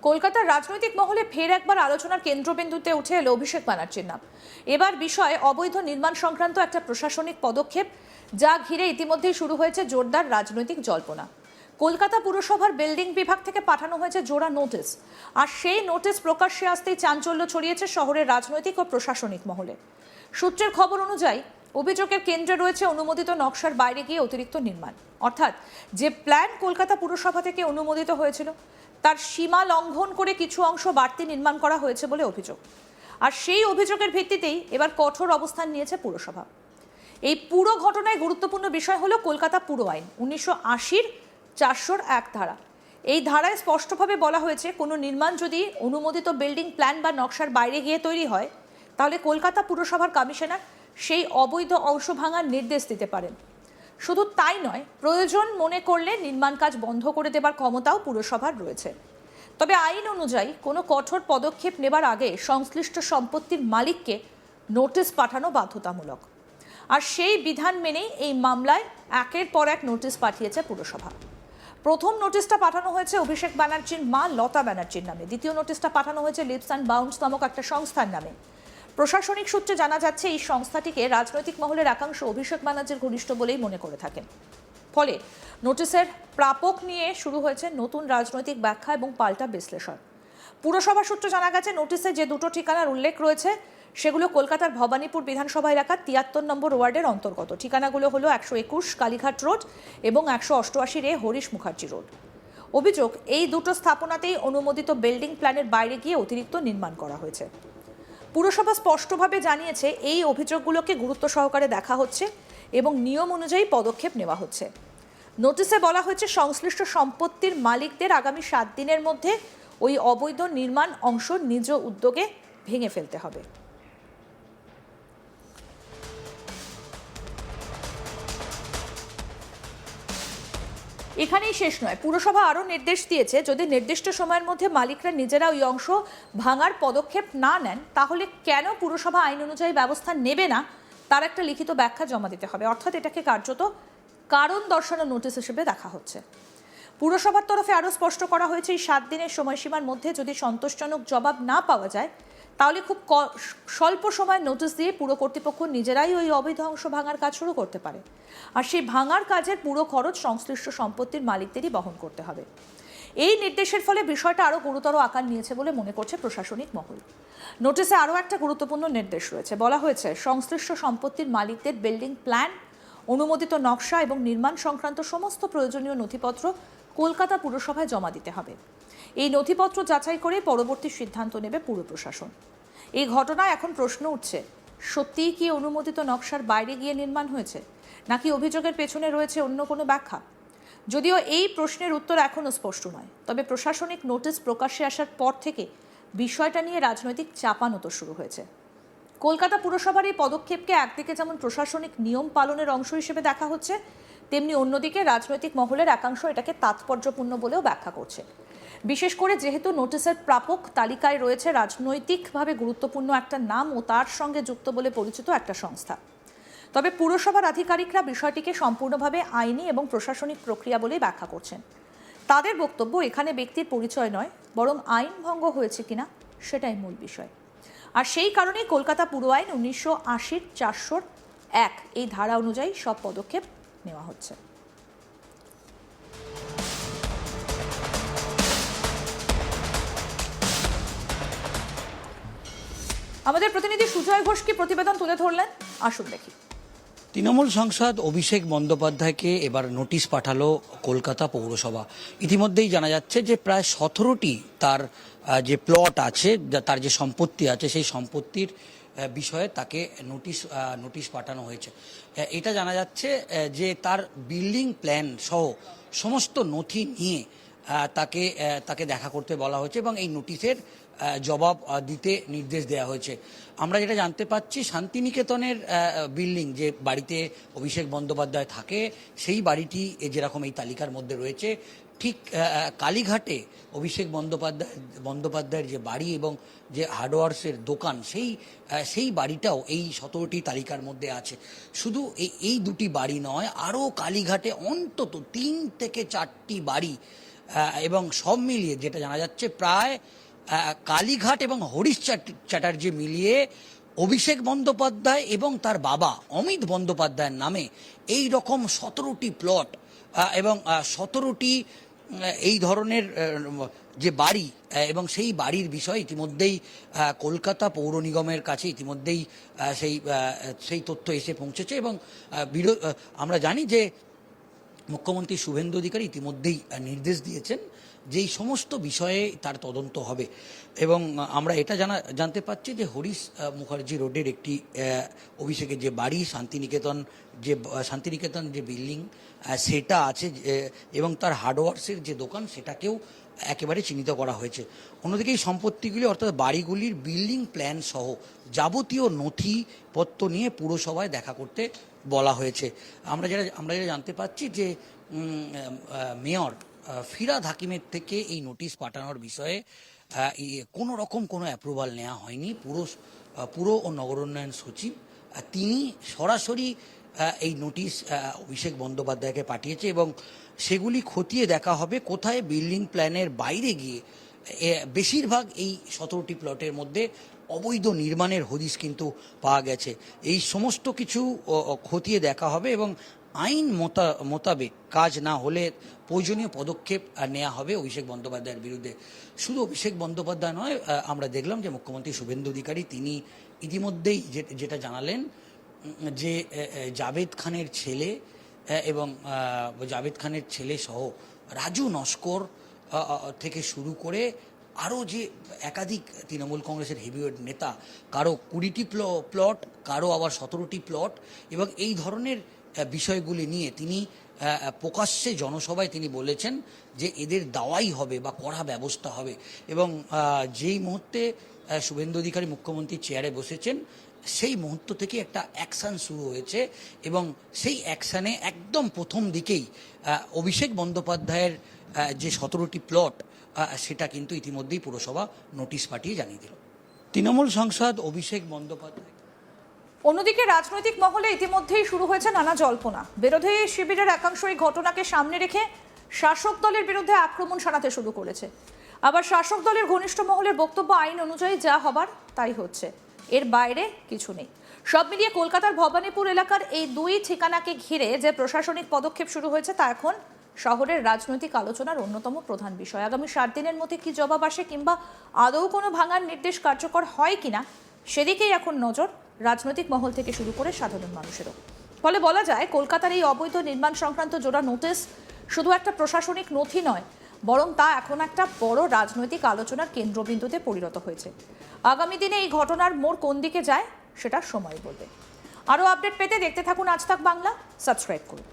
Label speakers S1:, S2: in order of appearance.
S1: কলকাতার রাজনৈতিক মহলে ফের একবার আলোচনার কেন্দ্রবিন্দুতে উঠে এলো অভিষেক ব্যানার্জির নাম। এবার বিষয়ে অবৈধ নির্মাণ সংক্রান্ত একটা প্রশাসনিক পদক্ষেপ, যা ঘিরে ইতিমধ্যেই শুরু হয়েছে জোরদার রাজনৈতিক জল্পনা। কলকাতা পুরসভার বিল্ডিং বিভাগ থেকে পাঠানো হয়েছে জোড়া নোটিশ, আর সেই নোটিশ প্রকাশ্যে আসতেই চাঞ্চল্য ছড়িয়েছে শহরের রাজনৈতিক ও প্রশাসনিক মহলে। সূত্রের খবর অনুযায়ী অভিযোগের কেন্দ্রে রয়েছে অনুমোদিত নকশার বাইরে গিয়ে অতিরিক্ত নির্মাণ, অর্থাৎ যে প্ল্যান কলকাতা পুরসভা থেকে অনুমোদিত হয়েছিল তার সীমা লঙ্ঘন করে কিছু অংশ বাড়তি নির্মাণ করা হয়েছে বলে অভিযোগ। আর সেই অভিযোগের ভিত্তিতেই এবার কঠোর অবস্থান নিয়েছে পুরসভা। এই পুরো ঘটনায় গুরুত্বপূর্ণ বিষয় হলো কলকাতা পুর আইন 1980-র 401 ধারা। এই ধারায় স্পষ্টভাবে বলা হয়েছে, কোনো নির্মাণ যদি অনুমোদিত বিল্ডিং প্ল্যান বা নকশার বাইরে গিয়ে তৈরি হয়, তাহলে কলকাতা পুরসভার কমিশনার সেই অবৈধ অংশ ভাঙার নির্দেশ দিতে পারেন। শুধু তাই নয়, প্রয়োজন মনে করলে নির্মাণ কাজ বন্ধ করে দেবার ক্ষমতাও পুরসভার রয়েছে। তবে আইন অনুযায়ী কোনো কঠোর পদক্ষেপ নেবার আগে সংশ্লিষ্ট সম্পত্তির মালিককে নোটিশ পাঠানো বাধ্যতামূলক। আর সেই বিধান মেনেই এই মামলায় একের পর এক নোটিশ পাঠিয়েছে পুরসভা। প্রথম নোটিশটা পাঠানো হয়েছে অভিষেক ব্যানার্জির মা লতা ব্যানার্জির নামে, দ্বিতীয় নোটিশটা পাঠানো হয়েছে লিপস অ্যান্ড বাউন্ডস নামক একটা সংস্থার নামে। প্রশাসনিক সূত্রে জানা যাচ্ছে, এই সংস্থাটিকে রাজনৈতিক মহলের একাংশ অভিষেক ব্যানার্জির ঘনিষ্ঠ বলেই মনে করে থাকেন। ফলে নোটিশের প্রাপক নিয়ে শুরু হয়েছে নতুন রাজনৈতিক ব্যাখ্যা এবং পাল্টা বিশ্লেষণ। পুরসভা সূত্রে জানা গেছে, নোটিশে যে দুটো ঠিকানার উল্লেখ রয়েছে সেগুলো কলকাতার ভবানীপুর বিধানসভা এলাকার 73 নম্বর ওয়ার্ডের অন্তর্গত। ঠিকানাগুলো হলো 121 কালীঘাট রোড এবং 188 হরিশ মুখার্জি রোড। অভিযোগ, এই দুটো স্থাপনাতেই অনুমোদিত বিল্ডিং প্ল্যানের বাইরে গিয়ে অতিরিক্ত নির্মাণ করা হয়েছে। পুরসভা স্পষ্টভাবে জানিয়েছে, এই অভিযোগগুলোকে গুরুত্ব সহকারে দেখা হচ্ছে এবং নিয়ম অনুযায়ী পদক্ষেপ নেওয়া হচ্ছে। নোটিশে বলা হয়েছে, সংশ্লিষ্ট সম্পত্তির মালিকদের আগামী 7 দিনের মধ্যে ওই অবৈধ নির্মাণ অংশ নিজ উদ্যোগে ভেঙে ফেলতে হবে। এখানেই শেষ নয়, পুরসভা আরও নির্দেশ দিয়েছে, যদি নির্দিষ্ট সময়ের মধ্যে মালিকরা নিজেরা ওই অংশ ভাঙার পদক্ষেপ না নেন, তাহলে কেন পুরসভা আইন অনুযায়ী ব্যবস্থা নেবে না তার একটা লিখিত ব্যাখ্যা জমা দিতে হবে। অর্থাৎ এটাকে কার্যত কারণ দর্শানো নোটিশ হিসেবে দেখা হচ্ছে। পুরসভার তরফে আরও স্পষ্ট করা হয়েছে, এই 7 দিনের সময়সীমার মধ্যে যদি সন্তোষজনক জবাব না পাওয়া যায়, তাহলে খুব স্বল্প সময় নোটিশ দিয়ে পুর কর্তৃপক্ষ নিজেরাই ওই অবৈধ অংশ ভাঙার কাজ শুরু করতে পারে। আর সেই ভাঙার কাজের পুরো খরচ সংশ্লিষ্ট সম্পত্তির মালিকদেরই বহন করতে হবে। এই নির্দেশের ফলে বিষয়টা আরও গুরুতর আকার নিয়েছে বলে মনে করছে প্রশাসনিক মহল। নোটিশে আরও একটা গুরুত্বপূর্ণ নির্দেশ রয়েছে। বলা হয়েছে, সংশ্লিষ্ট সম্পত্তির মালিকদের বিল্ডিং প্ল্যান, অনুমোদিত নকশা এবং নির্মাণ সংক্রান্ত সমস্ত প্রয়োজনীয় নথিপত্র কলকাতা পুরসভায় জমা দিতে হবে। এই নথিপত্র যাচাই করে পরবর্তী সিদ্ধান্ত নেবে পুর প্রশাসন। এই ঘটনায় এখন প্রশ্ন উঠছে, সত্যিই কি অনুমোদিত নকশার বাইরে গিয়ে নির্মাণ হয়েছে, নাকি অভিযোগের পেছনে রয়েছে অন্য কোনো ব্যাখ্যা? যদিও এই প্রশ্নের উত্তর এখনও স্পষ্ট নয়, তবে প্রশাসনিক নোটিশ প্রকাশ্যে আসার পর থেকে বিষয়টা নিয়ে রাজনৈতিক চাপানোতর শুরু হয়েছে। কলকাতা পুরসভার এই পদক্ষেপকে একদিকে যেমন প্রশাসনিক নিয়ম পালনের অংশ হিসেবে দেখা হচ্ছে, তেমনি অন্যদিকে রাজনৈতিক মহলের একাংশ এটাকে তাৎপর্যপূর্ণ বলেও ব্যাখ্যা করছে। বিশেষ করে যেহেতু নোটিশের প্রাপক তালিকায় রয়েছে রাজনৈতিকভাবে গুরুত্বপূর্ণ একটা নাম ও তার সঙ্গে যুক্ত বলে পরিচিত একটা সংস্থা। তবে পুরসভার আধিকারিকরা বিষয়টিকে সম্পূর্ণভাবে আইনি এবং প্রশাসনিক প্রক্রিয়া বলেই ব্যাখ্যা করছেন। তাদের বক্তব্য, এখানে ব্যক্তির পরিচয় নয়, বরং আইন ভঙ্গ হয়েছে কিনা সেটাই মূল বিষয়। আর সেই কারণেই কলকাতা পুর আইন 1980-র 401 এই ধারা অনুযায়ী সব পদক্ষেপ নেওয়া হচ্ছে। আমাদের প্রতিনিধি সুজয় ঘোষ কি প্রতিবেদন তুলে ধরলেন, আসুন দেখি।
S2: তৃণমূল সাংসদ অভিষেক বন্দ্যোপাধ্যায়কে এবার নোটিশ পাঠালো কলকাতা পৌরসভা। ইতিমধ্যেই জানা যাচ্ছে যে প্রায় 17টি তার যে প্লট আছে, তার যে সম্পত্তি আছে, সেই সম্পত্তির বিষয়ে তাকে নোটিশ পাঠানো হয়েছে। এটা জানা যাচ্ছে যে তার বিল্ডিং প্ল্যান সহ সমস্ত নথি নিয়ে তাকে দেখা করতে বলা হয়েছে এবং এই নোটিশের জবাব দিতে নির্দেশ দেওয়া হয়েছে। আমরা যেটা জানতে পাচ্ছি, শান্তিনিকেতনের বিল্ডিং, যে বাড়িতে অভিষেক বন্দ্যোপাধ্যায় থাকে, সেই বাড়িটি যেরকম এই তালিকার মধ্যে রয়েছে, ঠিক কালীঘাটে অভিষেক বন্দ্যোপাধ্যায়ের যে বাড়ি এবং যে হার্ডওয়ার্সের দোকান, সেই বাড়িটাও এই 17টি তালিকার মধ্যে আছে। শুধু এই দুটি বাড়ি নয়, আরও কালীঘাটে অন্তত 3 থেকে 4টি বাড়ি এবং সব মিলিয়ে যেটা জানা যাচ্ছে প্রায় কালীঘাট এবং হরিশ চ্যাটার্জি মিলিয়ে অভিষেক বন্দ্যোপাধ্যায় এবং তার বাবা অমিত বন্দ্যোপাধ্যায়ের নামে এই রকম 17টি প্লট এবং 17টি এই ধরনের যে বাড়ি এবং সেই বাড়ির বিষয়ে ইতিমধ্যেই কলকাতা পৌর নিগমের কাছে ইতিমধ্যেই সেই তথ্য এসে পৌঁছেছে এবং আমরা জানি যে মুখ্যমন্ত্রী শুভেন্দু অধিকারী ইতিমধ্যেই নির্দেশ দিয়েছেন যে এই সমস্ত বিষয়ে তার তদন্ত হবে এবং আমরা এটা জানতে পারছি যে হরিশ মুখার্জি রোডের একটি অভিষেকের যে বাড়ি শান্তিনিকেতন যে বিল্ডিং সেটা আছে এবং তার হার্ডওয়ার্সের যে দোকান সেটাকেও একেবারে চিহ্নিত করা হয়েছে। অন্যদিকে এই সম্পত্তিগুলি অর্থাৎ বাড়িগুলির বিল্ডিং প্ল্যান সহ যাবতীয় নথিপত্র নিয়ে পুরসভায় দেখা করতে বলা হয়েছে। আমরা যেটা জানতে পাচ্ছি যে মেয়র ফিরহাদ হাকিমের থেকে এই নোটিশ পাঠানোর বিষয়ে কোনো রকম কোনো অ্যাপ্রুভাল নেওয়া হয়নি। পুর ও নগর উন্নয়ন সচিব তিনি সরাসরি এই নোটিশ অভিষেক বন্দ্যোপাধ্যায়কে পাঠিয়েছে এবং সেগুলি খতিয়ে দেখা হবে কোথায় বিল্ডিং প্ল্যানের বাইরে গিয়ে বেশিরভাগ এই 17টি প্লটের মধ্যে অবৈধ নির্মাণের হদিশ কিন্তু পাওয়া গেছে। এই সমস্ত কিছু খতিয়ে দেখা হবে এবং আইন মোতাবেক কাজ না হলে প্রয়োজনীয় পদক্ষেপ নেওয়া হবে অভিষেক বন্দ্যোপাধ্যায়ের বিরুদ্ধে। শুধু অভিষেক বন্দ্যোপাধ্যায় নয়, আমরা দেখলাম যে মুখ্যমন্ত্রী শুভেন্দু অধিকারী তিনি ইতিমধ্যেই যেটা জানালেন যে জাভেদ খানের ছেলে এবং জাভেদ খানের ছেলে সহ রাজু নস্কর থেকে শুরু করে আরও যে একাধিক তৃণমূল কংগ্রেসের হেভিওয়েট নেতা, কারো 20টি প্লট, কারো আবার 17টি প্লট এবং এই ধরনের বিষয়গুলি নিয়ে তিনি প্রকাশ্যে জনসভায় তিনি বলেছেন যে এদের দাওয়াই হবে বা কড়া ব্যবস্থা হবে এবং যেই মুহূর্তে শুভেন্দু অধিকারী মুখ্যমন্ত্রী চেয়ারে বসেছেন সেই মুহূর্ত থেকে একটা অ্যাকশান শুরু হয়েছে এবং সেই অ্যাকশানে একদম প্রথম দিকেই অভিষেক বন্দ্যোপাধ্যায়ের যে 17টি প্লট সেটা কিন্তু ইতিমধ্যেই পুরসভা নোটিশ পাঠিয়ে জানিয়ে দিল। তৃণমূল সাংসদ অভিষেক বন্দ্যোপাধ্যায়।
S1: অন্যদিকে রাজনৈতিক মহলে ইতিমধ্যেই শুরু হয়েছে নানা জল্পনা। বিরোধী শিবিরের একাংশ এই ঘটনাকে সামনে রেখে শাসক দলের বিরুদ্ধে আক্রমণ শানাতে শুরু করেছে। আবার শাসক দলের ঘনিষ্ঠ মহলের বক্তব্য আইন অনুযায়ী যা হবার তাই হচ্ছে, এর বাইরে কিছু নেই। সব মিলিয়ে কলকাতার ভবানীপুর এলাকার এই দুই ঠিকানাকে ঘিরে যে প্রশাসনিক পদক্ষেপ শুরু হয়েছে তা এখন শহরের রাজনৈতিক আলোচনার অন্যতম প্রধান বিষয়। আগামী 7 দিনের মধ্যে কি জবাব আসে কিংবা আদৌ কোনো ভাঙার নির্দেশ কার্যকর হয় কিনা সেদিকেই এখন নজর রাজনৈতিক মহল থেকে শুরু করে সাধারণ মানুষেরও। ফলে বলা যায় কলকাতার এই অবৈধ নির্মাণ সংক্রান্ত জোড়া নোটিশ শুধু একটা প্রশাসনিক নথি নয়, বরং তা এখন একটা বড় রাজনৈতিক আলোচনার কেন্দ্রবিন্দুতে পরিণত হয়েছে। আগামী দিনে এই ঘটনার মোড় কোন দিকে যায় সেটা সময় বলবে। আরও আপডেট পেতে দেখতে থাকুন আজ তাক বাংলা, সাবস্ক্রাইব করুন।